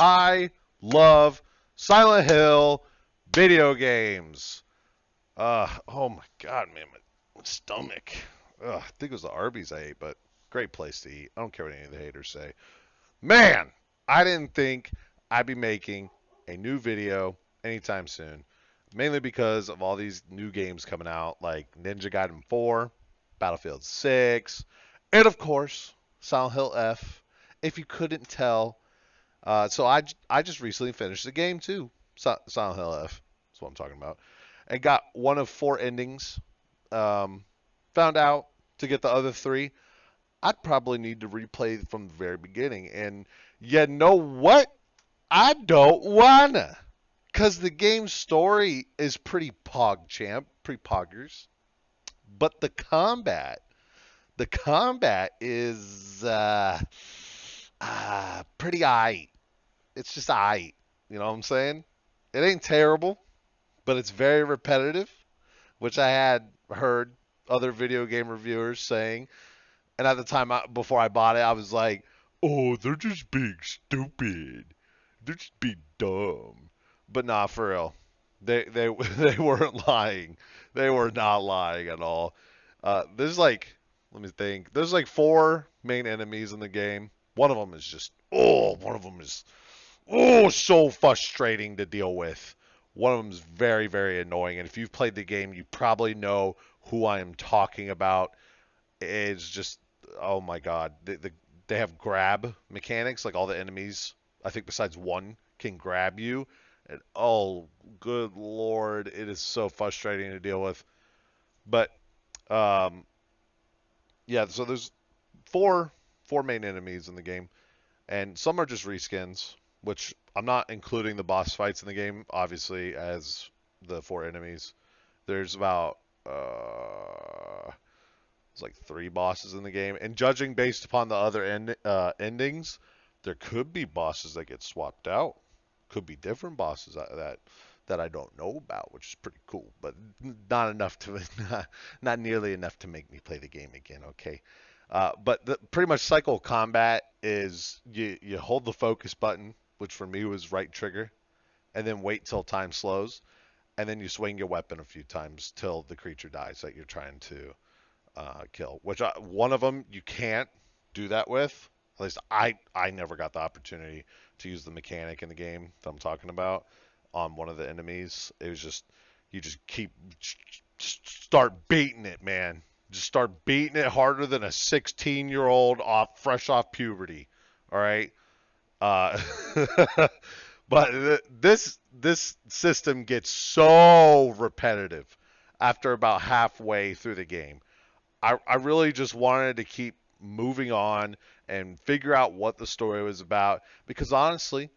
I love Silent Hill video games. Oh my God, man, my stomach. I think it was the Arby's I ate, but great place to eat. I don't care what any of the haters say. Man, I didn't think I'd be making a new video anytime soon. Mainly because of all these new games coming out, like Ninja Gaiden 4, Battlefield 6, and of course, Silent Hill F. If you couldn't tell, so I just recently finished the game too, Silent Hill F. That's what I'm talking about, and got one of four endings. Found out to get the other three, I'd probably need to replay from the very beginning. And you know what? I don't wanna, cause the game's story is pretty pretty poggers. But the combat is pretty aight. It's just aight. You know what I'm saying? It ain't terrible, but it's very repetitive, which I had heard other video game reviewers saying. And at the time before I bought it, I was like, "Oh, they're just being stupid. They're just being dumb." But nah, for real, they they weren't lying. They were not lying at all. There's like, let me think. There's like four main enemies in the game. One of them is just, one of them is, so frustrating to deal with. One of them is very, very annoying. And if you've played the game, you probably know who I am talking about. It's just, oh my God. They have grab mechanics, like all the enemies, I think besides one, can grab you. And oh, good Lord, it is so frustrating to deal with. But um, yeah, so there's four main enemies in the game, and some are just reskins, which I'm not including the boss fights in the game, obviously, as the four enemies. There's about it's like three bosses in the game, and judging based upon the other endings, there could be bosses that get swapped out. Could be different bosses that I don't know about, which is pretty cool, but not enough to not nearly enough to make me play the game again. Okay, but pretty much cycle of combat is you hold the focus button, which for me was right trigger, and then wait till time slows, and then you swing your weapon a few times till the creature dies that you're trying to kill. Which one of them you can't do that with. At least I never got the opportunity to use the mechanic in the game that I'm talking about on one of the enemies. It was just you just start beating it, man. Just start beating it harder than a 16-year-old fresh off puberty. All right. Uh, but this system gets so repetitive after about halfway through the game. I really just wanted to keep moving on and figure out what the story was about, because honestly,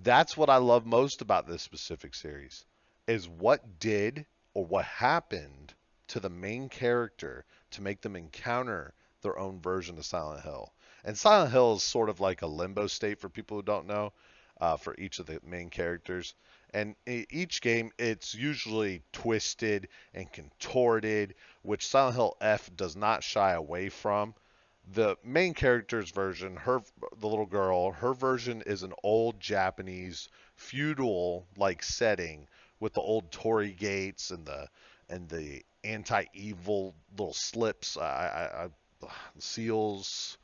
that's what I love most about this specific series is what did or what happened to the main character to make them encounter their own version of Silent Hill. And Silent Hill is sort of like a limbo state for people who don't know, for each of the main characters. And each game, it's usually twisted and contorted, which Silent Hill F does not shy away from. The main character's version, the little girl, her version is an old Japanese feudal like setting with the old torii gates and the anti-evil little slips, seals.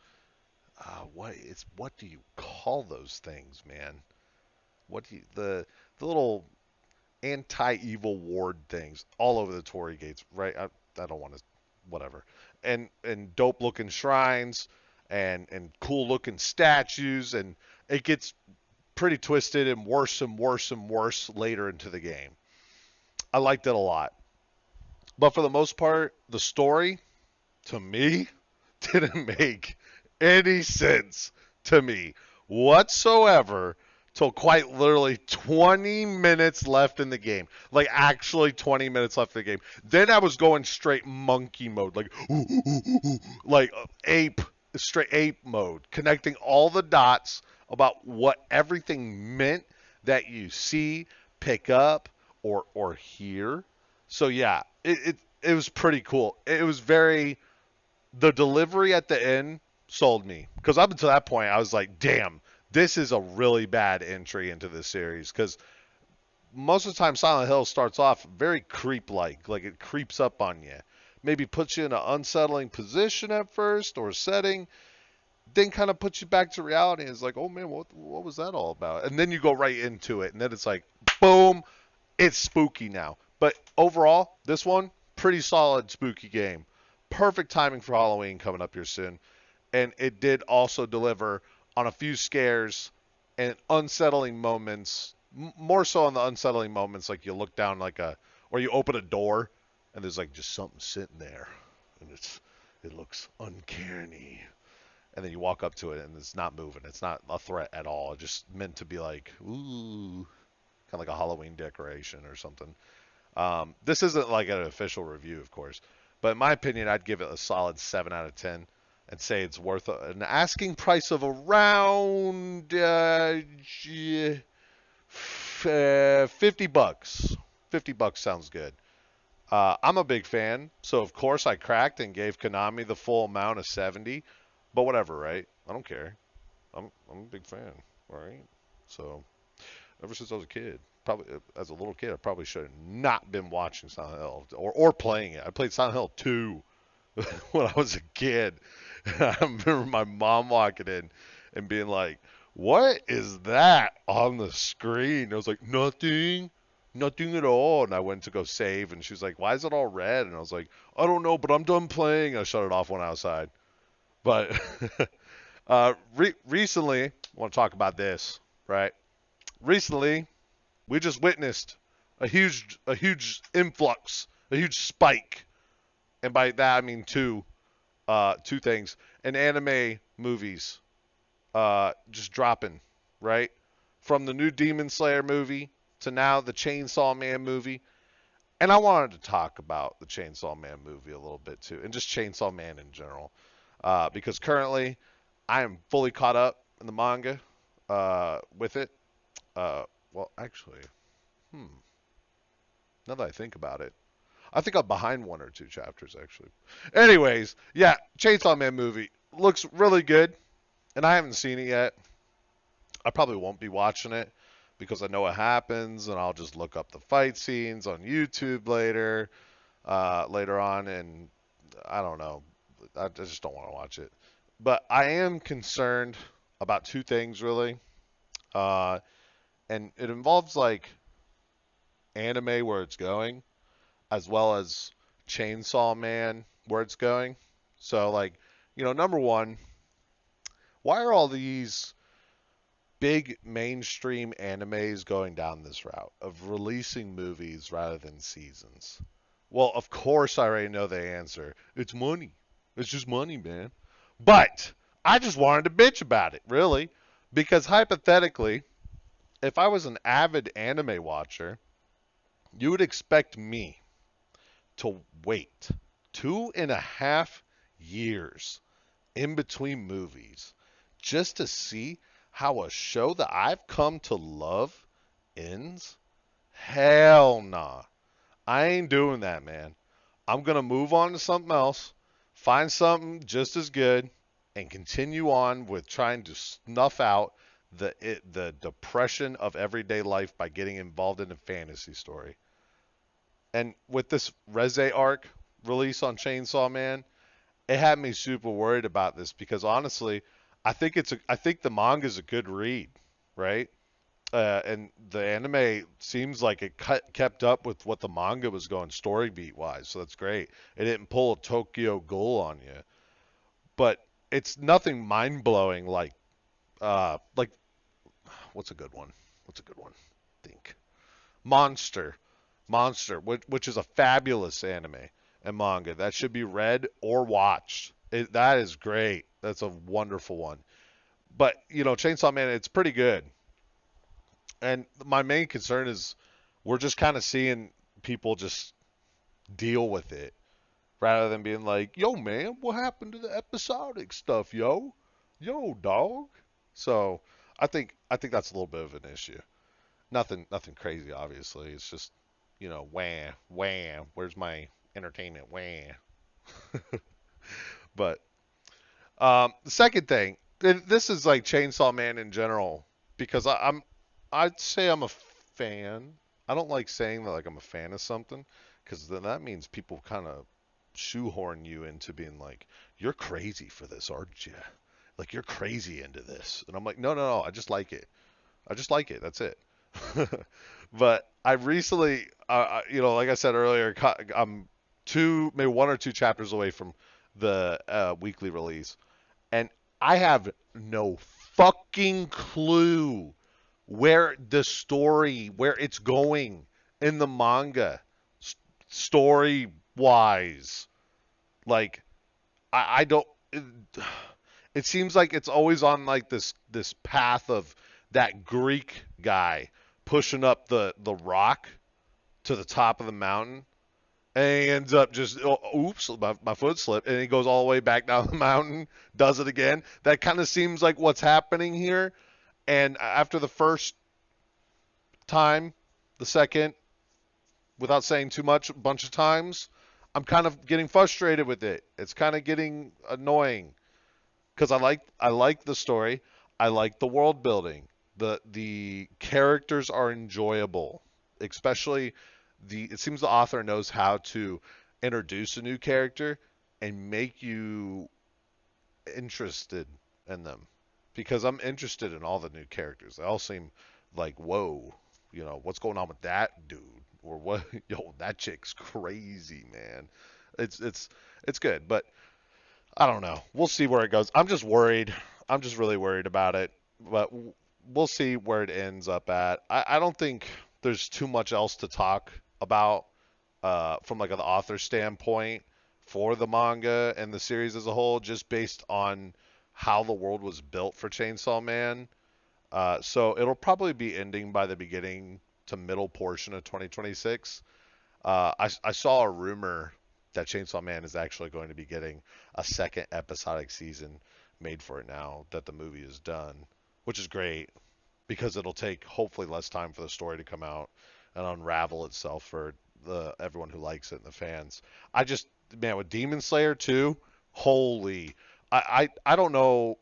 What do you call those things, man? What do you the little anti-evil ward things all over the torii gates, right? I don't want to, whatever. And dope looking shrines and cool looking statues, and it gets pretty twisted and worse and worse and worse later into the game. I liked it a lot. But for the most part, the story to me didn't make any sense to me whatsoever till quite literally 20 minutes left in the game. Like actually 20 minutes left in the game. Then I was going straight monkey mode, like like straight ape mode, connecting all the dots about what everything meant that you see, pick up, or hear. So yeah, it was pretty cool. It was very the delivery at the end sold me, because up until that point I was like, damn, This is a really bad entry into this series because most of the time Silent Hill starts off very creep-like, like it creeps up on you. Maybe puts you in an unsettling position at first or setting, then kind of puts you back to reality and it's like, oh man, what was that all about? And then you go right into it, and then it's like, boom, it's spooky now. But overall, this one, pretty solid spooky game. Perfect timing for Halloween coming up here soon. And it did also deliver on a few scares and unsettling moments. More so on the unsettling moments, like you look down like or you open a door and there's like just something sitting there, and it looks uncanny. And then you walk up to it and it's not moving. It's not a threat at all. It's just meant to be like, ooh, kind of like a Halloween decoration or something. This isn't like an official review, of course, but in my opinion, I'd give it a solid 7 out of 10 and say it's worth an asking price of around $50. $50 sounds good. I'm a big fan, so of course I cracked and gave Konami the full amount of 70, but whatever, right? I don't care. I'm a big fan, all right? So ever since I was a kid. Probably as a little kid, I probably should have not been watching Silent Hill or playing it. I played Silent Hill 2 when I was a kid. And I remember my mom walking in and being like, "What is that on the screen?" I was like, "Nothing, nothing at all." And I went to go save, and she was like, "Why is it all red?" And I was like, "I don't know, but I'm done playing." I shut it off, went outside. But recently, I want to talk about this, right? Recently, we just witnessed a huge influx, a huge spike, and by that I mean two things: in anime movies, just dropping, right? From the new Demon Slayer movie to now the Chainsaw Man movie, and I wanted to talk about the Chainsaw Man movie a little bit too, and just Chainsaw Man in general, because currently I am fully caught up in the manga with it. Well, actually, hmm. Now that I think about it, I think I'm behind one or two chapters actually. Anyways, yeah, Chainsaw Man movie looks really good, and I haven't seen it yet. I probably won't be watching it because I know what happens, and I'll just look up the fight scenes on YouTube later on, and I don't know. I just don't want to watch it. But I am concerned about two things really, uh, and it involves like anime where it's going, as well as Chainsaw Man where it's going. So like, number one, why are all these big mainstream animes going down this route of releasing movies rather than seasons? Well, of course I already know the answer. It's money. It's just money, man. But I just wanted to bitch about it, really, because hypothetically, if I was an avid anime watcher, you would expect me to wait 2.5 years in between movies just to see how a show that I've come to love ends? Hell nah. I ain't doing that, man. I'm going to move on to something else, find something just as good, and continue on with trying to snuff out the depression of everyday life by getting involved in a fantasy story. And with this Reze arc release on Chainsaw Man, it had me super worried about this because honestly, I think the manga is a good read, right? And the anime seems like it kept up with what the manga was going story beat wise, so that's great. It didn't pull a Tokyo Ghoul on you, but it's nothing mind blowing like what's a good one? What's a good one? Think Monster. Monster, which is a fabulous anime and manga that should be read or watched. That is great. That's a wonderful one. But Chainsaw Man, it's pretty good. And my main concern is we're just kind of seeing people just deal with it rather than being like, "Yo, man, what happened to the episodic stuff, yo, dog?" So I think that's a little bit of an issue. Nothing crazy, obviously. It's just, wham, wham. Where's my entertainment? Wham. But the second thing, this is like Chainsaw Man in general because I'd say I'm a fan. I don't like saying that like I'm a fan of something because then that means people kind of shoehorn you into being like, you're crazy for this, aren't you? Like you're crazy into this, and I'm like, no, no, no, I just like it. I just like it. That's it. But I recently, like I said earlier, I'm maybe one or two chapters away from the weekly release, and I have no fucking clue where it's going in the manga, story wise. Like, I don't. It seems like it's always on like this path of that Greek guy pushing up the rock to the top of the mountain, and he ends up just oops, my foot slipped, and he goes all the way back down the mountain, does it again. That kind of seems like what's happening here. And after the first time, the second, without saying too much, a bunch of times, I'm kind of getting frustrated with it. It's kind of getting annoying because I like the story, I like the world building. The characters are enjoyable, especially it seems the author knows how to introduce a new character and make you interested in them because I'm interested in all the new characters. They all seem like, whoa, what's going on with that dude? Or what? Yo, that chick's crazy, man. It's good, but I don't know. We'll see where it goes. I'm just worried. I'm just really worried about it. But we'll see where it ends up at. I don't think there's too much else to talk about from like an author standpoint for the manga and the series as a whole, just based on how the world was built for Chainsaw Man. So it'll probably be ending by the beginning to middle portion of 2026. I saw a rumor that Chainsaw Man is actually going to be getting a second episodic season made for it now that the movie is done, which is great because it'll take hopefully less time for the story to come out and unravel itself for the everyone who likes it and the fans. I just man with Demon Slayer 2, holy I don't know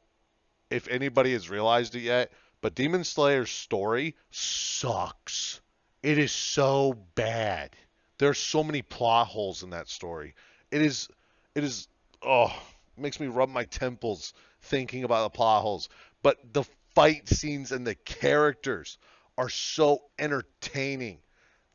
if anybody has realized it yet, but Demon Slayer's story sucks. It is so bad. There's so many plot holes in that story. It is, it is, oh, it makes me rub my temples thinking about the plot holes. But the fight scenes and the characters are so entertaining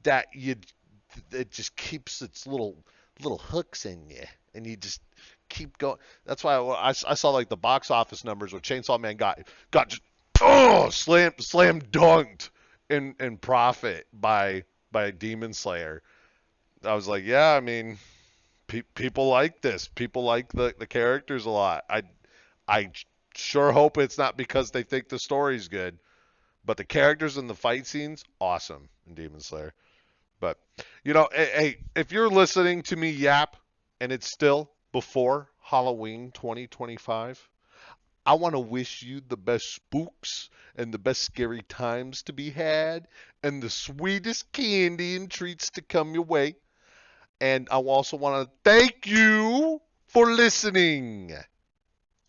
that it just keeps its little hooks in you, and you just keep going. That's why I saw like the box office numbers where Chainsaw Man got just, slam dunked in profit by Demon Slayer. I was like, yeah, I mean, people like this. People like the characters a lot. I sure hope it's not because they think the story's good, but the characters and the fight scenes, awesome in Demon Slayer. But hey, if you're listening to me yap and it's still before Halloween 2025, I want to wish you the best spooks and the best scary times to be had and the sweetest candy and treats to come your way. And I also want to thank you for listening.